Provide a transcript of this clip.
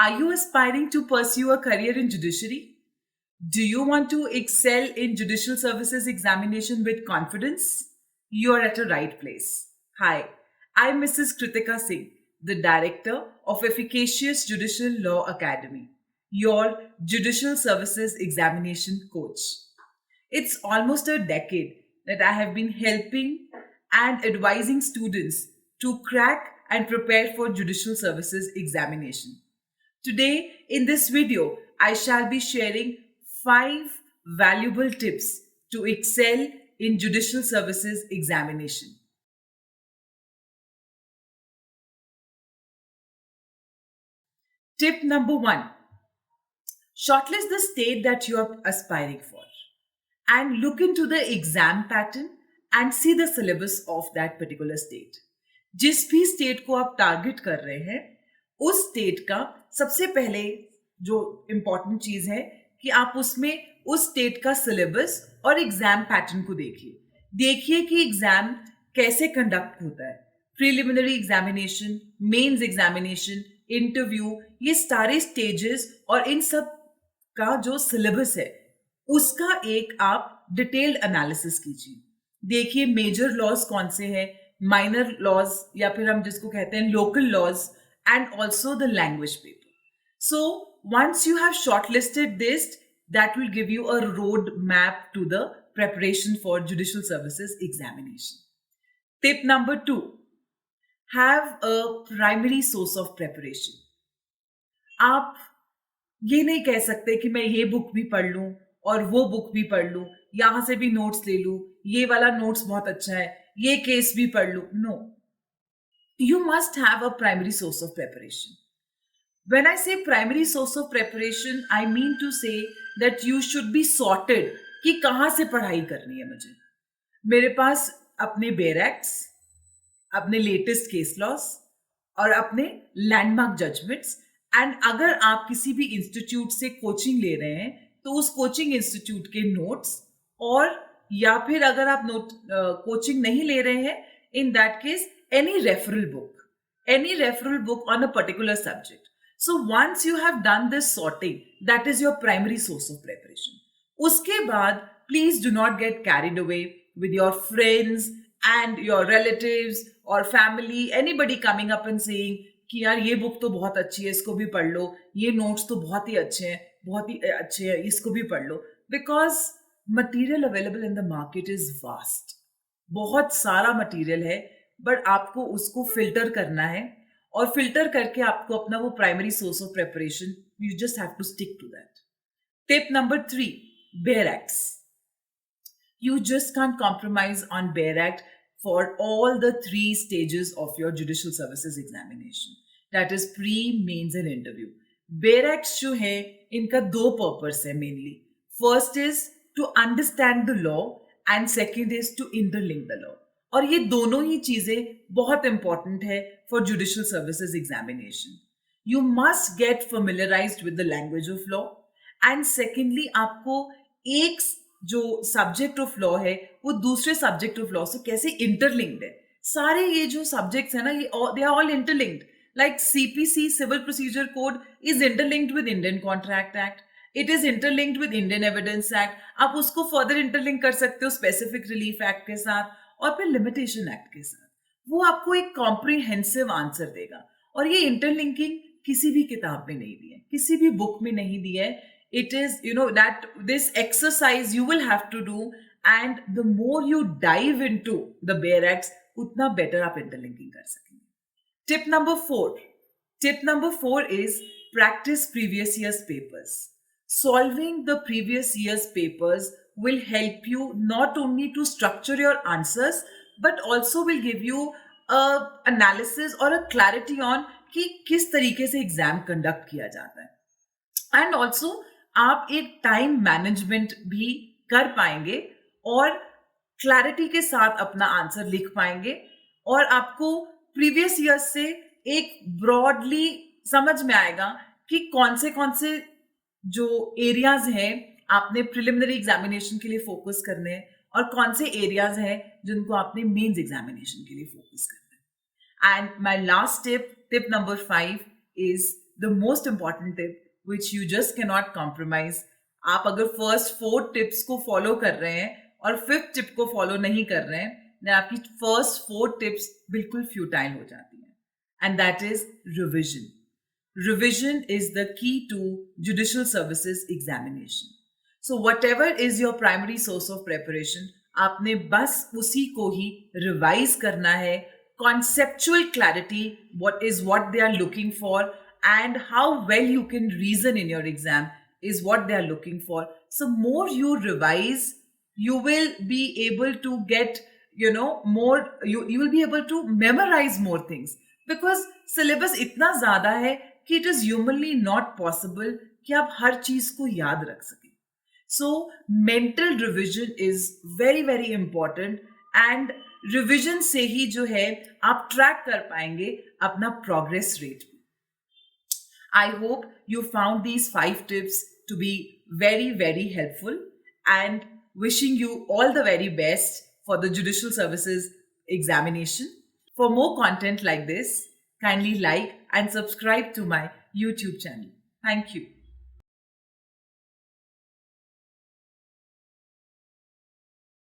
Are you aspiring to pursue a career in judiciary? Do you want to excel in judicial services examination with confidence? You're at a right place. Hi, I'm Mrs. Kritika Singh, the director of Efficacious Judicial Law Academy, your judicial services examination coach. It's almost a decade that I have been helping and advising students to crack and prepare for judicial services examination. Today, in this video, I shall be sharing 5 valuable tips to excel in judicial services examination. Tip number 1. Shortlist the state that you are aspiring for and look into the exam pattern and see the syllabus of that particular state. जिस भी state को आप target कर रहे हैं उस state का सबसे पहले जो इम्पोर्टेंट चीज है कि आप उसमें उस स्टेट का सिलेबस और एग्जाम पैटर्न को देखिए कि एग्जाम कैसे कंडक्ट होता है. Preliminary examination, mains examination, interview, ये सारे स्टेजेस और इन सब का जो सिलेबस है उसका एक आप डिटेल्ड एनालिसिस कीजिए. देखिए मेजर लॉज कौन से हैं, माइनर लॉज या फिर हम जिसको कहते हैं local laws, and also the language paper. So once you have shortlisted this, that will give you a road map to the preparation for judicial services examination. Tip number 2, have a primary source of preparation. आप ये नहीं कह सकते कि मैं ये book भी पढ़ लूं और वो बुक भी पढ़ लूं, यहां से भी नोट्स ले लूं, ये वाला नोट्स बहुत अच्छा है, ये केस भी पढ़ लूं. No, you must have a primary source of preparation. When I say primary source of preparation, I mean to say that you should be sorted कि कहां से पढ़ाई करनी है मुझे. मेरे पास अपने बेयर एक्ट्स, अपने लेटेस्ट केस लॉस और अपने लैंडमार्क जजमेंट्स, एंड अगर आप किसी भी इंस्टीट्यूट से कोचिंग ले रहे हैं तो उस कोचिंग इंस्टीट्यूट के नोट्स, और या फिर अगर आप कोचिंग नहीं ले रहे हैं, in that case any referral book on a particular subject. So once you have done this sorting, that is your primary source of preparation. Uske baad, please do not get carried away with your friends and your relatives or family, anybody coming up and saying कि यार ये book तो बहुत अच्छी है, इसको भी पढ़ लो, ये नोट्स तो बहुत ही अच्छे हैं, इसको भी पढ़ लो. Because material available in the market is vast. बहुत सारा मटेरियल है, बट आपको उसको फिल्टर करना है, और फिल्टर करके आपको अपना वो primary source of preparation, you just have to stick to that. Tip number 3, bare acts. You just can't compromise on BEAR Act for all the 3 stages of your judicial services examination. That is pre, mains and interview. BEAR Acts जो है इनका 2 purpose है mainly. First is to understand the law and second is to interlink the law. और ये दोनों ही चीजें बहुत important है for judicial services examination. You must get familiarized with the language of law, and secondly आपको एक जो सब्जेक्ट ऑफ लॉ है वो दूसरे सब्जेक्ट ऑफ लॉ से कैसे इंटरलिंक्ड है. सारे ये जो सब्जेक्ट्स है ना, ये they are all interlinked. Like CPC, civil procedure code, is interlinked with Indian contract act, it is interlinked with Indian evidence act. आप उसको फर्दर इंटरलिंक कर सकते हो स्पेसिफिक रिलीफ एक्ट के साथ और फिर लिमिटेशन एक्ट के साथ. वो आपको एक कॉम्प्रिहेंसिव आंसर देगा. और ये इंटरलिंकिंग किसी भी किताब में नहीं दी है, किसी भी बुक में नहीं दी है. It is, that this exercise you will have to do, and the more you dive into the BEAR Acts, utna better आप interlinking कर सकेंगे. Tip number 4. Tip number 4 is practice previous year's papers. Solving the previous year's papers will help you not only to structure your answers, but also will give you a analysis or a clarity on कि किस तरीके से exam conduct किया जाता है. And also आप एक time management भी कर पाएंगे और क्लैरिटी के साथ अपना आंसर लिख पाएंगे, और आपको प्रीवियस ईयर से एक ब्रॉडली समझ में आएगा कि कौन से जो एरियाज हैं आपने प्रिलिमिनरी एग्जामिनेशन के लिए फोकस करने हैं और कौन से एरियाज हैं जिनको आपने मेंस एग्जामिनेशन के लिए फोकस करना है. And my last tip, tip number 5, is the most important tip which you just cannot compromise. आप अगर फर्स्ट 4 टिप्स को फॉलो कर रहे हैं और फिफ्थ टिप को फॉलो नहीं कर रहे हैं, then आपकी फर्स्ट 4 टिप्स बिल्कुल फ्यूटाइल हो जाती हैं, and that is revision. Revision is the key to judicial services examination. So whatever is your primary source of preparation, आपने बस उसी को ही revise करना है. Conceptual clarity, what they are looking for, and how well you can reason in your exam is what they are looking for. So more you revise, you will be able to get, more, you will be able to memorize more things, because syllabus इतना ज़्यादा है कि it is humanly not possible कि आप हर चीज को याद रख सकें. So mental revision is very very important, and revision से ही जो है आप ट्रैक कर पाएंगे अपना progress rate. I hope you found these 5 tips to be very very helpful, and wishing you all the very best for the judicial services examination. For more content like this, kindly like and subscribe to my YouTube channel. Thank you.